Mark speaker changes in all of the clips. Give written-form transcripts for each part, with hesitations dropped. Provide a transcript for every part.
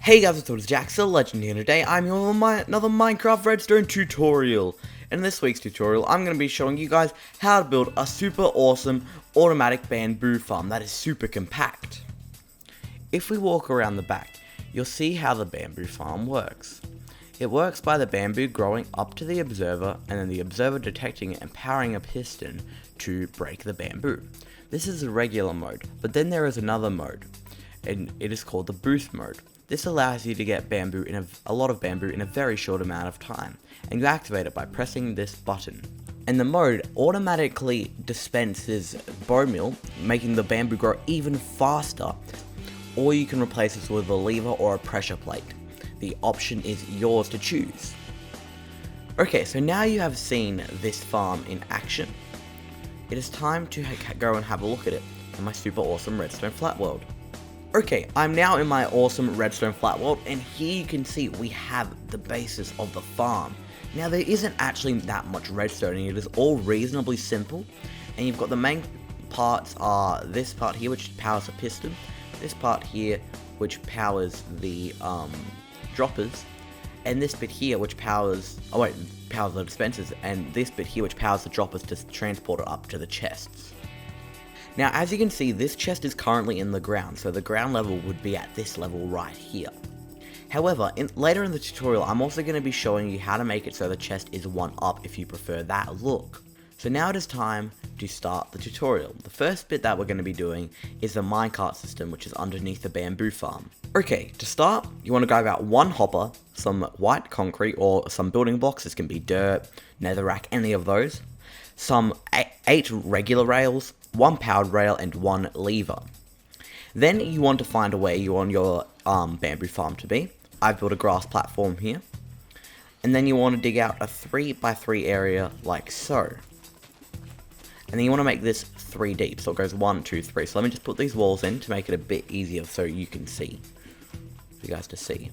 Speaker 1: Hey guys, it's jjaaxxthelegend here. Today I'm here with another Minecraft Redstone tutorial. In this week's tutorial, I'm going to be showing you guys how to build a super awesome automatic bamboo farm that is super compact. If we walk around the back, you'll see how the bamboo farm works. It works by the bamboo growing up to the observer and then the observer detecting it and powering a piston to break the bamboo. This is the regular mode, but then there is another mode, and it is called the boost mode. This allows you to get bamboo a lot of bamboo in a very short amount of time, and you activate it by pressing this button. And the mode automatically dispenses bone meal, making the bamboo grow even faster, or you can replace this with a lever or a pressure plate. The option is yours to choose. Okay, so now you have seen this farm in action. It is time to go and have a look at it in my super awesome redstone flat world. Okay, I'm now in my awesome redstone flat world, and here you can see we have the basis of the farm. Now there isn't actually that much redstone, and it is all reasonably simple. And you've got the main parts are this part here, which powers the piston, this part here, which powers the droppers, and this bit here, which powers the dispensers, and this bit here, which powers the droppers to transport it up to the chests. Now, as you can see, this chest is currently in the ground, so the ground level would be at this level right here. However, later in the tutorial, I'm also going to be showing you how to make it so the chest is one up if you prefer that look. So now it is time to start the tutorial. The first bit that we're going to be doing is the minecart system, which is underneath the bamboo farm. Okay, to start, you want to grab out one hopper, some white concrete or some building blocks. This can be dirt, netherrack, any of those. Some 8 regular rails, 1 powered rail, and 1 lever. Then you want to find where you want your bamboo farm to be. I've built a grass platform here. And then you want to dig out a 3x3 area like so. And then you want to make this 3 deep, so it goes 1, 2, 3. So let me just put these walls in to make it a bit easier so you can see. For you guys to see.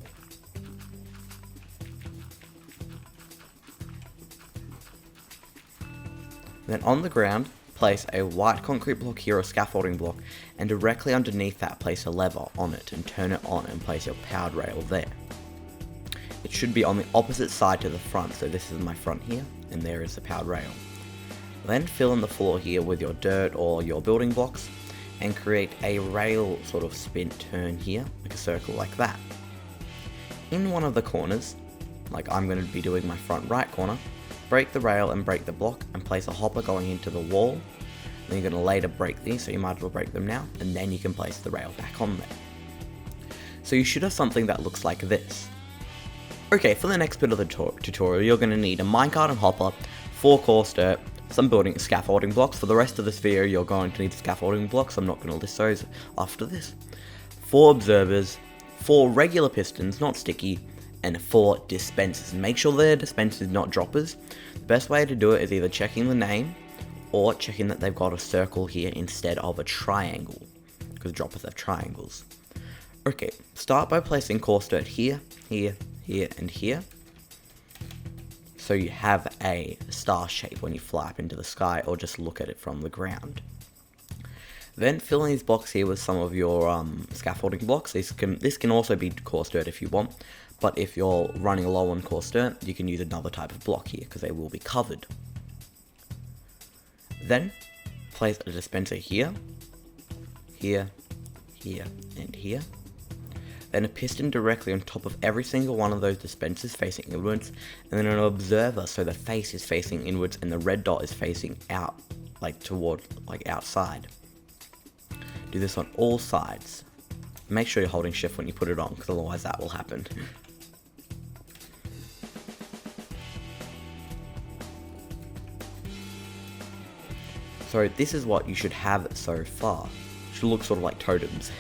Speaker 1: Then on the ground, place a white concrete block here, or scaffolding block, and directly underneath that place a lever on it and turn it on and place your powered rail there. It should be on the opposite side to the front, so this is my front here, and there is the powered rail. Then fill in the floor here with your dirt or your building blocks, and create a rail sort of spin turn here, like a circle like that. In one of the corners, like I'm going to be doing my front right corner, break the rail and break the block and place a hopper going into the wall. Then you're going to later break these, so you might as well break them now, and then you can place the rail back on there. So you should have something that looks like this. Okay, for the next bit of the tutorial, you're going to need a minecart and hopper, 4 coarse dirt, some scaffolding blocks. For the rest of this video, you're going to need scaffolding blocks. I'm not going to list those after this. 4 observers, 4 regular pistons, not sticky, and 4 dispensers. Make sure they're dispensers, not droppers. The best way to do it is either checking the name or checking that they've got a circle here instead of a triangle, because droppers have triangles. Okay, start by placing coarse dirt here, here, here, and here, so you have a star shape when you fly up into the sky or just look at it from the ground. Then fill in these blocks here with some of your scaffolding blocks. This can also be coarse dirt if you want, but if you're running low on coarse dirt, you can use another type of block here because they will be covered. Then place a dispenser here, here, here, and here. Then a piston directly on top of every single one of those dispensers facing inwards, and then an observer so the face is facing inwards and the red dot is facing out, like outside. Do this on all sides. Make sure you're holding shift when you put it on, because otherwise that will happen. So this is what you should have so far. It should look sort of like totems.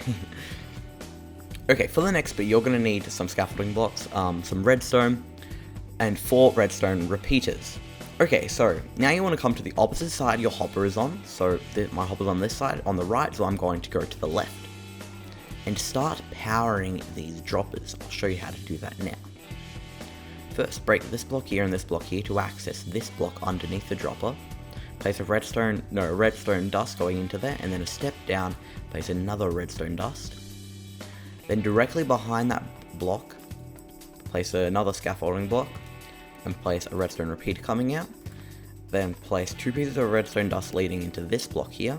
Speaker 1: Okay, for the next bit, you're going to need some scaffolding blocks, some redstone, and 4 redstone repeaters. Okay, so now you want to come to the opposite side your hopper is on. So my hopper's on this side, on the right, so I'm going to go to the left. And start powering these droppers. I'll show you how to do that now. First, break this block here and this block here to access this block underneath the dropper. Place a redstone dust going into there, and then a step down, place another redstone dust. Then directly behind that block, place another scaffolding block, and place a redstone repeater coming out. Then place 2 pieces of redstone dust leading into this block here.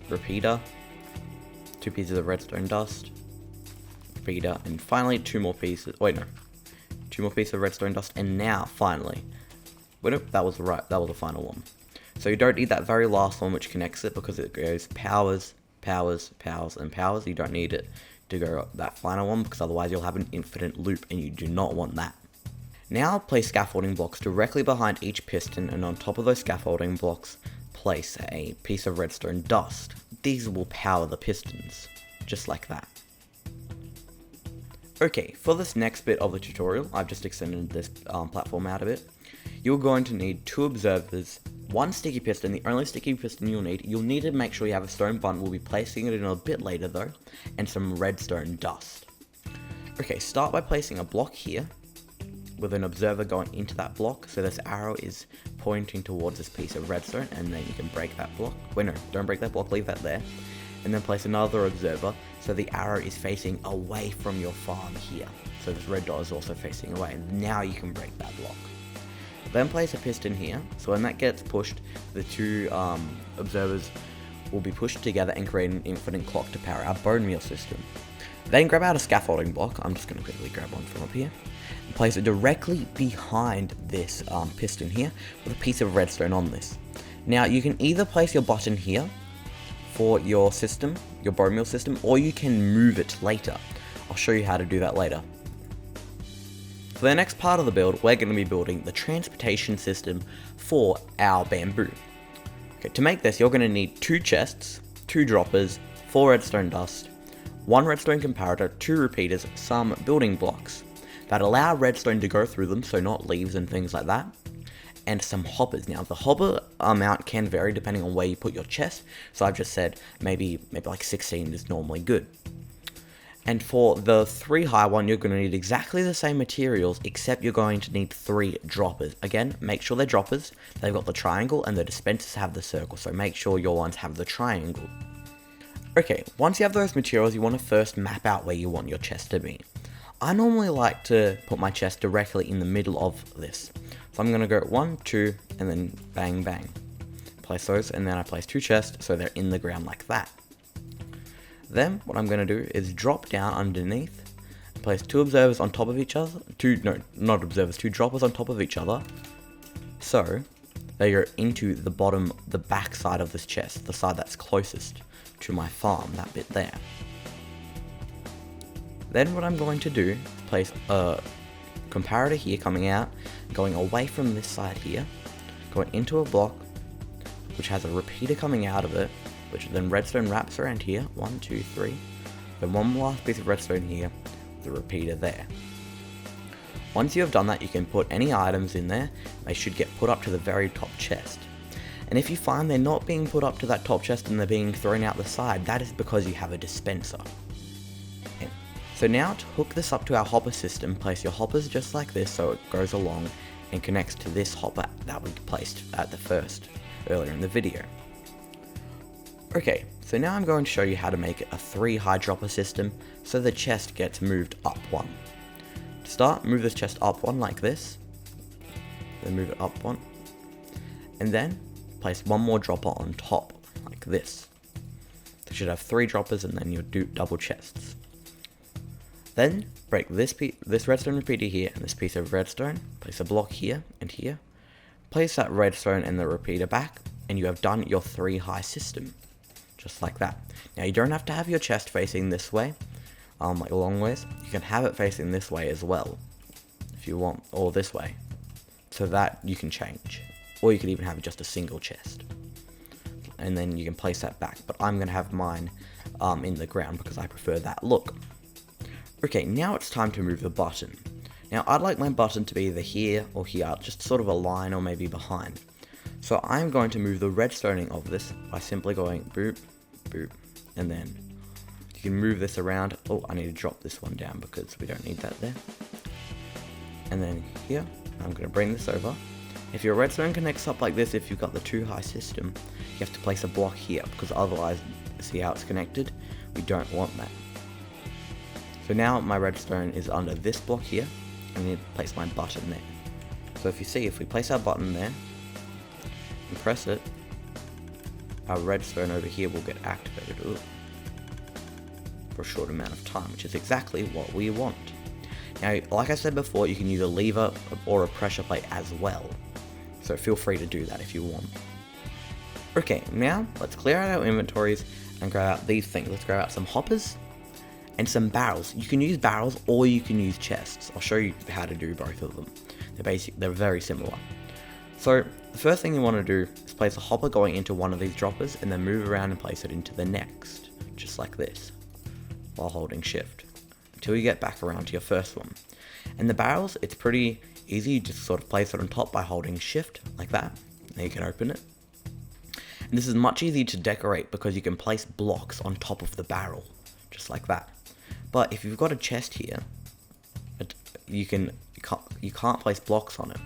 Speaker 1: Repeater, 2 pieces of redstone dust, repeater, and finally 2 more pieces. 2 more pieces of redstone dust, and now finally, that was the final one. So you don't need that very last one which connects it, because it goes powers, powers, powers, and powers. You don't need it to go up that final one, because otherwise you'll have an infinite loop, and you do not want that. Now place scaffolding blocks directly behind each piston, and on top of those scaffolding blocks, place a piece of redstone dust. These will power the pistons, just like that. Okay, for this next bit of the tutorial, I've just extended this platform out a bit. You're going to need 2 observers, 1 sticky piston. The only sticky piston you'll need to make sure you have a stone button. We'll be placing it in a bit later though, and some redstone dust. Okay, start by placing a block here, with an observer going into that block, so this arrow is pointing towards this piece of redstone, and then you can break that block. Wait, no, don't break that block, leave that there. And then place another observer, so the arrow is facing away from your farm here. So this red dot is also facing away, and now you can break that block. Then place a piston here, so when that gets pushed, the 2 observers will be pushed together and create an infinite clock to power our bone meal system. Then grab out a scaffolding block. I'm just going to quickly grab one from up here. And place it directly behind this piston here with a piece of redstone on this. Now you can either place your button here for your system, your bone meal system, or you can move it later. I'll show you how to do that later. For the next part of the build, we're going to be building the transportation system for our bamboo. Okay, to make this, you're going to need 2 chests, 2 droppers, 4 redstone dust, 1 redstone comparator, 2 repeaters, some building blocks that allow redstone to go through them, so not leaves and things like that, and some hoppers. Now the hopper amount can vary depending on where you put your chest, so I've just said maybe like 16 is normally good. And for the 3 high one, you're going to need exactly the same materials, except you're going to need 3 droppers. Again, make sure they're droppers, they've got the triangle, and the dispensers have the circle, so make sure your ones have the triangle. Okay, once you have those materials, you want to first map out where you want your chest to be. I normally like to put my chest directly in the middle of this. So I'm going to go 1, 2, and then bang, bang. Place those, and then I place 2 chests so they're in the ground like that. Then what I'm going to do is drop down underneath, place 2 observers on top of each other. 2 droppers on top of each other. So they go into the bottom, the back side of this chest, the side that's closest to my farm, that bit there. Then what I'm going to do, place a comparator here coming out, going away from this side here, going into a block which has a repeater coming out of it, which then redstone wraps around here, 1, 2, 3, then 1 last piece of redstone here, the repeater there. Once you have done that, you can put any items in there. They should get put up to the very top chest. And if you find they're not being put up to that top chest and they're being thrown out the side, that is because you have a dispenser. Okay. So now to hook this up to our hopper system, place your hoppers just like this so it goes along and connects to this hopper that we placed at the first earlier in the video. Okay, so now I'm going to show you how to make it a 3 high dropper system so the chest gets moved up 1. To start, move this chest up 1 like this, then move it up 1, and then place 1 more dropper on top, like this. So you should have 3 droppers and then you'll do double chests. Then break this redstone repeater here and this piece of redstone, place a block here and here, place that redstone and the repeater back, and you have done your 3 high system, just like that. Now you don't have to have your chest facing this way, like a long ways. You can have it facing this way as well, if you want, or this way, so that you can change. Or you could even have just a single chest, and then you can place that back, but I'm going to have mine in the ground because I prefer that look. Okay, now it's time to move the button. Now I'd like my button to be either here or here, just sort of a line or maybe behind. So I'm going to move the redstoning of this by simply going boop, boop, and then you can move this around. Oh, I need to drop this one down because we don't need that there. And then here, I'm going to bring this over. If your redstone connects up like this, if you've got the 2 high system, you have to place a block here because otherwise, see how it's connected? We don't want that. So now my redstone is under this block here, and I need to place my button there. So if you see, if we place our button there and press it, our redstone over here will get activated for a short amount of time, which is exactly what we want. Now, like I said before, you can use a lever or a pressure plate as well, so feel free to do that if you want. Okay, now let's clear out our inventories and grab out these things. Let's grab out some hoppers and some barrels. You can use barrels or you can use chests. I'll show you how to do both of them. They're very similar. So the first thing you want to do is place a hopper going into one of these droppers and then move around and place it into the next, just like this, while holding shift, until you get back around to your first one. And the barrels, it's pretty easy. You just sort of place it on top by holding shift, like that. Now you can open it. And this is much easier to decorate because you can place blocks on top of the barrel, just like that. But if you've got a chest here, you can't place blocks on it.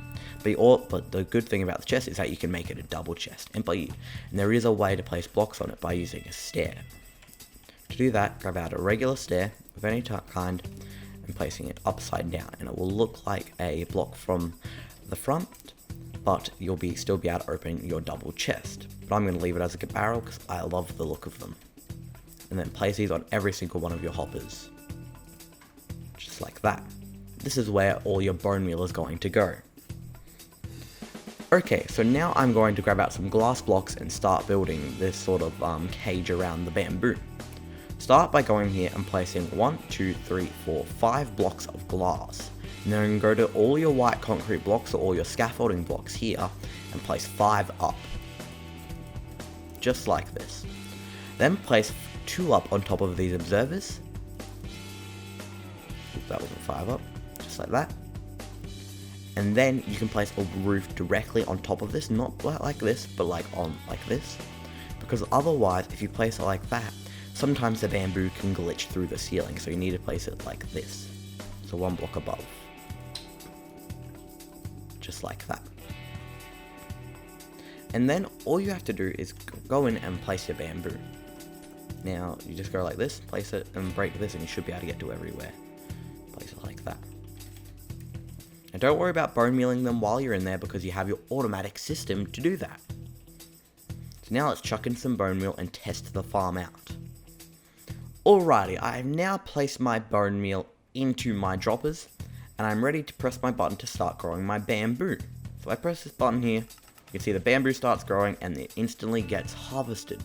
Speaker 1: But the good thing about the chest is that you can make it a double chest. And there is a way to place blocks on it by using a stair. To do that, grab out a regular stair of any kind and placing it upside down, and it will look like a block from the front, but you'll still be able to open your double chest. But I'm going to leave it as a barrel because I love the look of them. And then place these on every single one of your hoppers, just like that. This is where all your bone meal is going to go. Okay, so now I'm going to grab out some glass blocks and start building this sort of cage around the bamboo. Start by going here and placing 1, 2, 3, 4, 5 blocks of glass. And then go to all your white concrete blocks or all your scaffolding blocks here and place 5 up. Just like this. Then place 2 up on top of these observers. That wasn't 5 up, just like that. And then you can place a roof directly on top of this, not like this, but like this. Because otherwise, if you place it like that, sometimes the bamboo can glitch through the ceiling, so you need to place it like this. So 1 block above. Just like that. And then all you have to do is go in and place your bamboo. Now, you just go like this, place it, and break this, and you should be able to get to everywhere. Place it like that. And don't worry about bone mealing them while you're in there because you have your automatic system to do that. So now let's chuck in some bone meal and test the farm out. Alrighty, I have now placed my bone meal into my droppers and I'm ready to press my button to start growing my bamboo. So I press this button here, you can see the bamboo starts growing and it instantly gets harvested.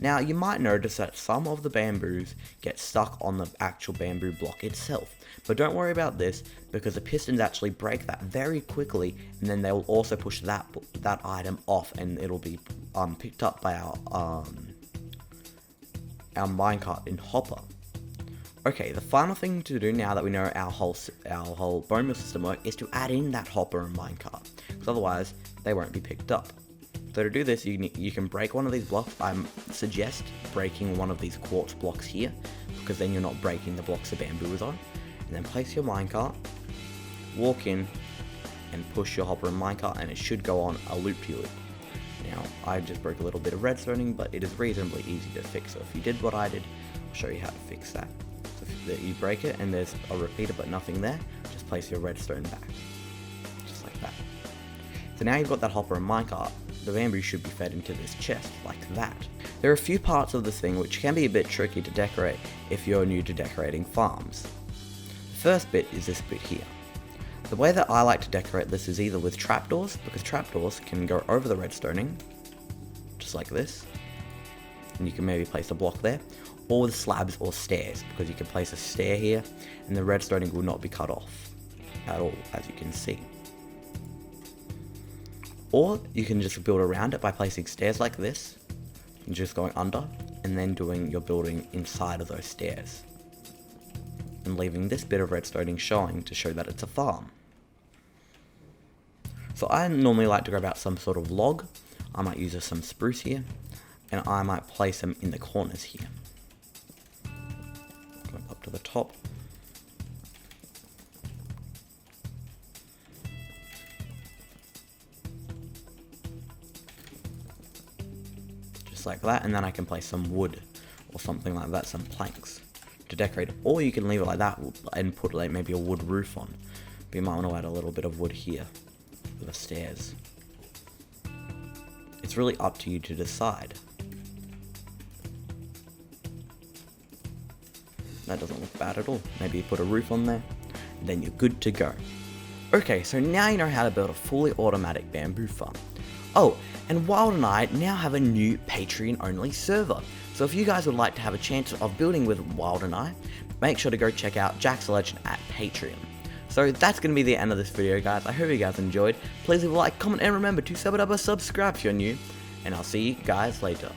Speaker 1: Now you might notice that some of the bamboos get stuck on the actual bamboo block itself, but don't worry about this because the pistons actually break that very quickly, and then they will also push that item off, and it'll be picked up by our minecart in hopper. Okay, the final thing to do now that we know our whole bone meal system work is to add in that hopper and minecart, because otherwise they won't be picked up. So to do this, you can break one of these blocks. I suggest breaking one of these quartz blocks here, because then you're not breaking the blocks the bamboo is on. And then place your minecart, walk in, and push your hopper and minecart, and it should go on a loop-de-loop. Now, I just broke a little bit of redstoning, but it is reasonably easy to fix. So if you did what I did, I'll show you how to fix that. So if you break it and there's a repeater but nothing there, just place your redstone back, just like that. So now you've got that hopper and minecart. The bamboo should be fed into this chest, like that. There are a few parts of this thing which can be a bit tricky to decorate if you're new to decorating farms. The first bit is this bit here. The way that I like to decorate this is either with trapdoors, because trapdoors can go over the redstoning, just like this, and you can maybe place a block there, or with slabs or stairs, because you can place a stair here, and the redstoning will not be cut off at all, as you can see. Or you can just build around it by placing stairs like this, and just going under, and then doing your building inside of those stairs. And leaving this bit of redstoning showing to show that it's a farm. So I normally like to grab out some sort of log. I might use some spruce here, and I might place them in the corners here. Going up to the top. Like that, and then I can place some wood or something like that, some planks, to decorate, or you can leave it like that and put like maybe a wood roof on. But you might want to add a little bit of wood here for the stairs. It's really up to you to decide. That doesn't look bad at all. Maybe you put a roof on there, and then you're good to go. Okay, so now you know how to build a fully automatic bamboo farm. Oh, and Wild and I now have a new Patreon-only server. So if you guys would like to have a chance of building with Wild and I, make sure to go check out jjaaxxthelegend at Patreon. So that's going to be the end of this video, guys. I hope you guys enjoyed. Please leave a like, comment, and remember to subscribe if you're new. And I'll see you guys later.